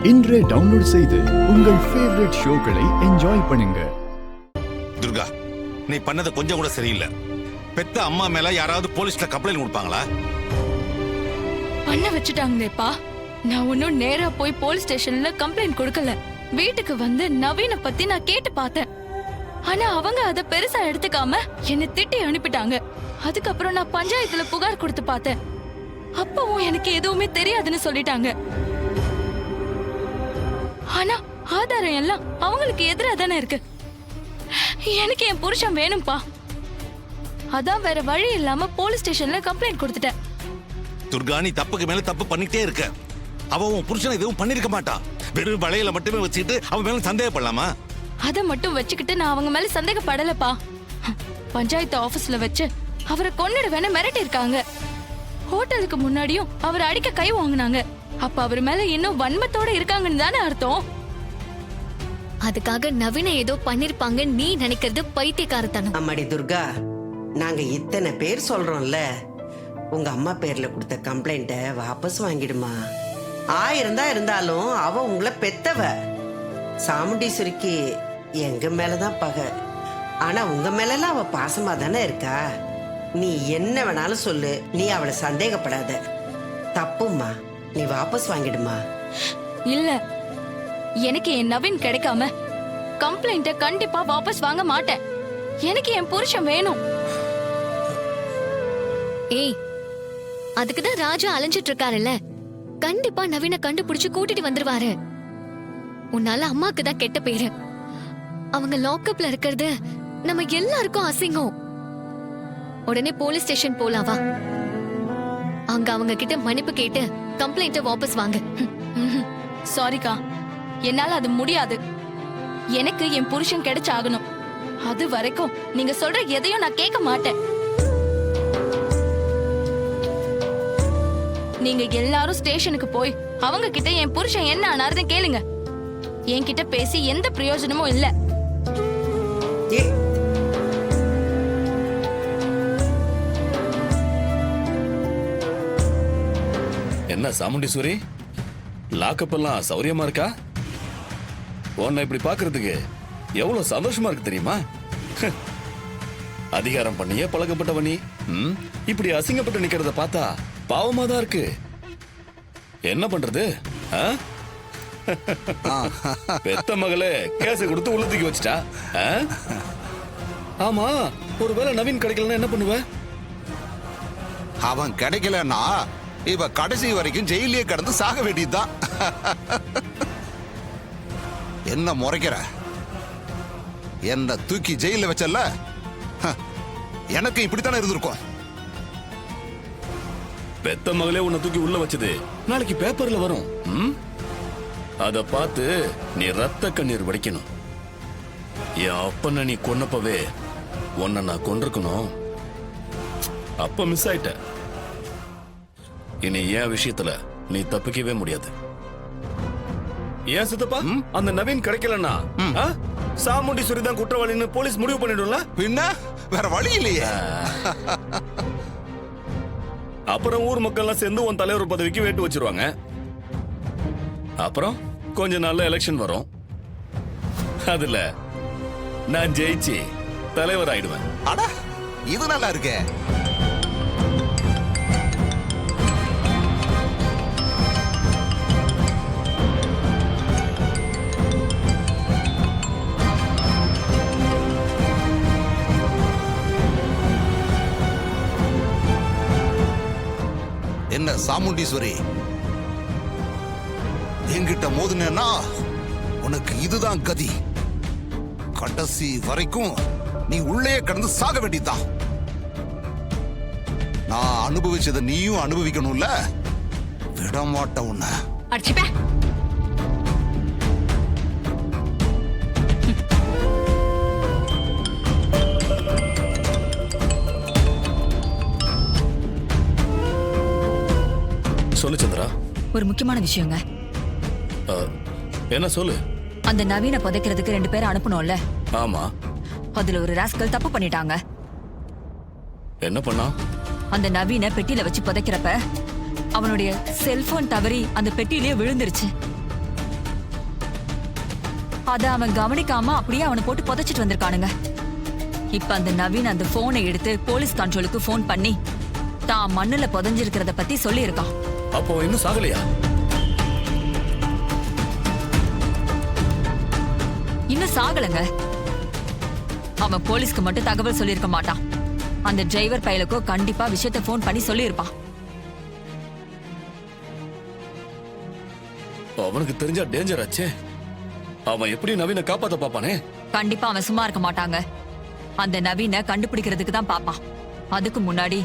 இன்றே டவுன்லோட் செய்து உங்கள் ஃபேவரட் ஷோக்களை என்ஜாய் பண்ணுங்க. துர்கா, நீ பண்ணது கொஞ்சம் கூட சரியில்லை. பெத்த அம்மா மேல யாராவது போலீஸ்ல கம்ப்ளைண்ட் கொடுப்பாங்களா? பண்ண வச்சுட்டாங்களேப்பா. நான் ஒன்னும் நேரா போய் போலீஸ் ஸ்டேஷன்ல கம்ப்ளைண்ட் கொடுக்கல. வீட்டுக்கு வந்து நவீன பத்தி நான் கேட்டு பார்த்தேன். ஆனா அவங்க அத பெருசா எடுத்துக்காம என்ன திட்டி அனுப்பிட்டாங்க. அதுக்கப்புறம் நான் பஞ்சாயத்துல புகார் கொடுத்து பார்த்தேன். அப்பவும் எனக்கு எதுவுமே தெரியாதுன்னு சொல்லிட்டாங்க. ஆனா ஆதாரம் எல்லாம் அவங்களுக்கு எதிராக தானே இருக்கு. எனக்கு என் புருஷன் வேணும்பா. அதான் வேற வழி இல்லாம போலீஸ் ஸ்டேஷன்ல கம்ப்ளைண்ட் கொடுத்துட்டேன். துர்கா, நீ தப்புக்கு மேல தப்பு பண்ணிட்டே இருக்க. அவ உன் புருஷனை எதுவும் பண்ணிருக்க மாட்டா. வெறும் வளையல மட்டுமே வச்சுக்கிட்டு அவன் மேல சந்தேகப்படலாமா? அதை மட்டும் வச்சுக்கிட்டு நான் அவங்க மேல சந்தேகப்படலப்பா. பஞ்சாயத்து ஆபீஸ்ல வச்சு அவரை கொன்னுடுவேன்னு மிரட்டி இருக்காங்க. ஹோட்டலுக்கு முன்னாடியும் அவரை அடிக்க கை வாங்கினாங்க. அப்ப அவர் மேல இன்னும் வன்மத்தோட இருக்காங்கன்னு தானே அர்த்தம். அதுக்காக நவீன ஏதோ பண்ணிருப்பாங்க நீ நினைக்கிறது பைத்தியக்காரத்தனம். அம்மாடி துர்கா, நாங்க இத்தனை பேர் சொல்றோம்ல, உங்க அம்மா பேர்ல கொடுத்த கம்ப்ளைண்ட வாபஸ் வாங்கிடுமா. 1000 தான் இருந்தாலும் அவ உங்களை பெத்தவ. சாமுண்டீஸ்வரிக்கு எங்க மேலதான் பகை. ஆனா உங்க மேலலாம் அவ பாசமா தானே இருக்கா. நீ என்ன வேணாலும் சொல்லு, நீ அவளை சந்தேகப்படாத. தப்புமா, நீ வாபஸ் வாங்கிடுமா. இல்ல, எனக்கு என் நவீன் கிடைக்காம கம்ப்ளைண்ட கண்டிப்பா வாபஸ் வாங்க மாட்டேன். எனக்கு என் புருஷன் வேணும். ஏய், அதுக்குதான் ராஜா அலைஞ்சிட்டு இருக்காருல்ல. கண்டிப்பா நவீன கண்டுபிடிச்சு கூட்டிட்டு வந்துருவாரு. உன்னால அம்மாக்கு தான் கெட்ட பேரு. அவங்க லாக்அப்ல இருக்கிறது நம்ம எல்லாருக்கும் அசிங்கம். உடனே போலீஸ் ஸ்டேஷன் போலாவா. அங்க அவங்க கிட்ட மன்னிப்பு கேட்டு கம்ப்ளைண்ட வாபஸ் வாங்க. சாரிக்கா, என்னால அது முடியாது. எனக்கு என் புருஷன் கிடைச்சாகணும். அது வரைக்கும் நீங்க சொல்ற எதையும் நான் கேட்க மாட்டேன். நீங்க எல்லாரும் ஸ்டேஷனுக்கு போய் அவங்க கிட்ட என் புருஷன் என்ன ஆனாருன்னு கேளுங்க. என்கிட்ட பேசி எந்த பிரயோஜனமும் இல்ல. என்ன சாமுண்டீஸ்வரி, லாக்அப் எல்லாம் சௌரியமா இருக்கா? உன்னை இப்படி பாக்குறதுக்கு எவ்வளவு சந்தோஷமா இருக்கு தெரியுமா? அதிகாரம் பண்ணியே பழக்கப்பட்டவனி இப்படி அசிங்கப்பட்டு நிக்கிறத பார்த்தா பாவமா தான் இருக்கு. என்ன பண்றது? பெத்த மகளே கேச கொடுத்து உள்ள தூக்கி வச்சிட்டா. ஆமா, ஒருவேளை நவீன் கிடைக்கலன்னா என்ன பண்ணுவ? அவன் கிடைக்கலன்னா இவ கடைசி வரைக்கும் ஜெயிலே கடந்து சாக வேண்டியதுதான். என்ன முறைக்கிற? என்ன தூக்கி ஜெயில வச்சல்ல, எனக்கு இப்படித்தானே இருந்திருக்கும். பெத்த மகளே உன்னை தூக்கி உள்ள வச்சது நாளைக்கு பேப்பர்ல வரும். அத பார்த்து நீ ரத்த கண்ணீர் வடிக்கணும். என் அப்பனை நீ கொன்னப்பவே உன்னை நான் கொண்டிருக்கணும். அப்ப மிஸ் ஆயிட்ட. இனி என் விஷயத்துல நீ தப்பிக்கவே முடியாது. ஏன் சித்தப்பா, அந்த நவீன் கிடைக்கலன்னா சாமுண்டீஸ்வரி தான் குற்றவாளின்னு போலீஸ் முடிவு பண்ணிடும்ல? பின்ன வேற வழி இல்லையே. அப்புறம் ஊர் மக்கள் எல்லாம் சேர்ந்து உன் தலைவர் பதவிக்கு வேட்டு வச்சிருவாங்க. அப்புறம் கொஞ்ச நாள்ல எலெக்ஷன் வரும். அதுல நான் ஜெயிச்சு தலைவர் ஆயிடுவேன். அட, இது நல்லா இருக்கே. என்ன சாமுண்டீஸ்வரி, என்கிட்ட மோதுனா உனக்கு இதுதான் கதி. கடைசி வரைக்கும் நீ உள்ளே கடந்து சாக வேண்டியதுதான். நான் அனுபவிச்சதை நீயும் அனுபவிக்கணும்ல. விடமாட்ட உன்ன. அடிச்சுப்பே. சொல்லு சந்திரா. ஒரு முக்கியமான விஷயங்க. என்ன சொல்லு. அந்த நவீன புதைக்கிறதுக்கு 2 பேரை அனுப்பணும்ல? ஆமா. அதுல ஒரு ராஸ்கல் தப்பு பண்ணிட்டாங்க. என்ன பண்ணா? அந்த நவீன பெட்டியில வச்சு புதைக்கிறப்ப அவனுடைய செல்போன் தவறி அந்த பெட்டியிலேயே விழுந்துருச்சு. அத அவன் கவனிக்காம அப்படியே அவனை போட்டு புதைச்சிட்டு வந்திருக்கானுங்க. இப்ப அந்த நவீன் அந்த போனை எடுத்து போலீஸ் கண்ட்ரோலுக்கு போன் பண்ணி தான் மண்ணுல புதைஞ்சிருக்கிறத பத்தி சொல்லியிருக்கான். அப்போ இன்னும் சாகலையா? இன்னும் சாகலங்க. அவன் போலீஸ்க்கு மட்டும் தகவல் சொல்லியிருக்க மாட்டான். அந்த டிரைவர் பையலுக்கோ கண்டிப்பா விஷயத்தை போன் பண்ணி சொல்லியிருப்பான். அவனுக்கு தெரிஞ்சா டேஞ்சர் ஆச்சே. அவன் எப்படி நவீனை காப்பாத்த பாப்பானே? கண்டிப்பா அவன் சும்மா இருக்க மாட்டாங்க. அந்த நவீனை கண்டுபிடிக்கிறதுக்கு தான் பாப்பான். அதுக்கு முன்னாடி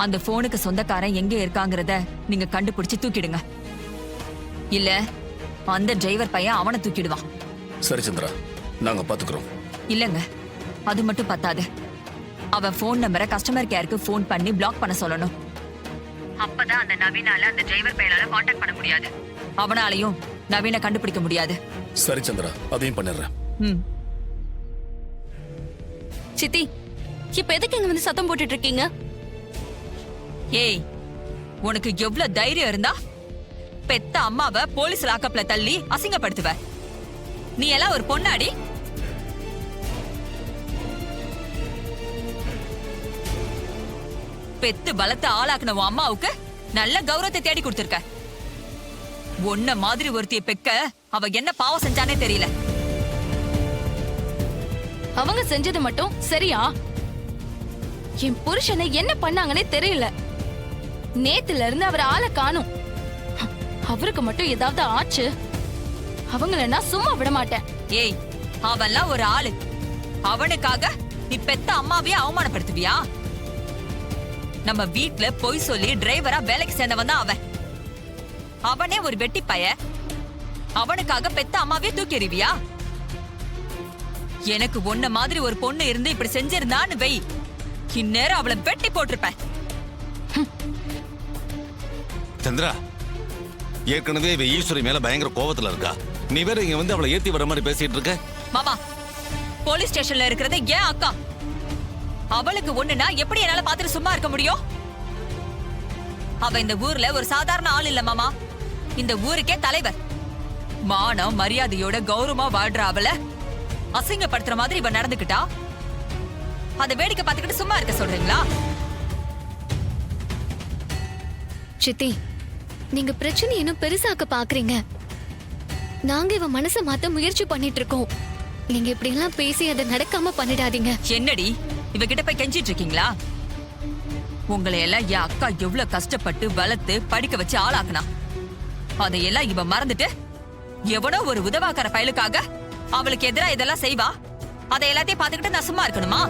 அந்த போனுக்கு சொந்தக்காரன் எங்க இருக்காங்கறத நீங்க கண்டுபிடிச்சு தூக்கிடுங்க. இல்ல அந்த டிரைவர் பையன் அவனை தூக்கிடுவான். சரி சந்திரா, நாங்க பாத்துக்கிறோம். இல்லங்க, அது மட்டும் பத்தாது. அவன் போன் நம்பரை கஸ்டமர் கேருக்கு போன் பண்ணி பிளாக் பண்ண சொல்லணும். அப்பதான் அந்த நவீனால அந்த டிரைவர் பையனால கான்டாக்ட் பண்ண முடியாது. அவனாலையும் நவீனை கண்டுபிடிக்க முடியாது. சரி சந்திரா, அதையும் பண்ணிடுறேன். ம். சித்தி, இப்ப எதுக்கு இங்க வந்து சத்தம் போட்டுட்டு இருக்கீங்க? ஏய், உனக்கு எவ்வளவு தைரியம் இருந்தா பெத்த அம்மாவை போலீஸ் லாக்கப்ல தள்ளி அசிங்கப்படுத்துவ? நீ எல்லாம் ஒரு பொண்ணாடி? பெத்து பலத்தை ஆளாக்குன உன் அம்மாவுக்கு நல்ல கௌரவத்தை தேடி கொடுத்திருக்க. உன்ன மாதிரி ஒருத்திய பெக்க அவ என்ன பாவம் செஞ்சானே தெரியல. அவங்க செஞ்சது மட்டும் சரியா? என் புருஷனை என்ன பண்ணாங்கன்னே தெரியல. நேத்துல இருந்து அவர் ஆளை காணும். அவருக்கு மட்டும் ஏதாவது ஆச்சு, அவங்கள நான் சும்மா விட மாட்டேன். ஏய், அவன்லாம் ஒரு ஆளு. அவனுக்காக நீ பெத்த அம்மாவையே அவமானப்படுத்துவியா? நம்ம வீட்ல பொய் சொல்லி டிரைவரா வேலைக்கு சேர்ந்தவன் தான் அவன். அவனே ஒரு வெட்டி பைய. அவனுக்காக பெத்த அம்மாவே தூக்கி எறிவியா? எனக்கு ஒன்ன மாதிரி ஒரு பொண்ணு இருந்து இப்படி செஞ்சிருந்தான்னு வை, இந்நேரம் அவளை வெட்டி போட்டிருப்பேன். சந்திரா, ஏற்கனவே இவ ஈஸ்வரி மேல பயங்கர கோவத்துல இருக்கா. நீ வேற இங்க வந்து அவளை ஏத்தி வர மாதிரி பேசிட்டு இருக்க. மாமா, போலீஸ் ஸ்டேஷன்ல இருக்கிறது ஏன் அக்கா. அவளுக்கு ஒண்ணுனா எப்படி என்னால பாத்துட்டு சும்மா இருக்க முடியும்? அவ இந்த ஊர்ல ஒரு சாதாரண ஆள் இல்ல மாமா, இந்த ஊருக்கே தலைவர். மானம் மரியாதையோட கௌரவமா வாழ்ற அவள அசிங்கப்படுத்துற மாதிரி இவ நடந்துக்கிட்டா அதை வேடிக்கை பார்த்துக்கிட்டு சும்மா இருக்க சொல்றீங்களா? சித்தி, நீங்க பிரச்சனை இன்னும் பெருசாக்க பாக்குறீங்க. நாங்க இவ மனசை மாத்த முயற்சி பண்ணிட்டு இருக்கோம். நீங்க இப்படி எல்லாம் பேசி அதை நடக்காம பண்ணிடாதீங்க. என்னடி இவகிட்ட போய் கெஞ்சிட்டு இருக்கீங்களா? உங்களை எல்லாம் என் அக்கா எவ்வளவு கஷ்டப்பட்டு வளர்த்து படிக்க வச்சு ஆளாக்குனா, அதையெல்லாம் இவ மறந்துட்டு எவனோ ஒரு உதவாக்கார பயலுக்காக அவளுக்கு எதிரா இதெல்லாம் செய்வா. அதை எல்லாத்தையும் பாத்துக்கிட்டு நான் சும்மா இருக்கணுமா?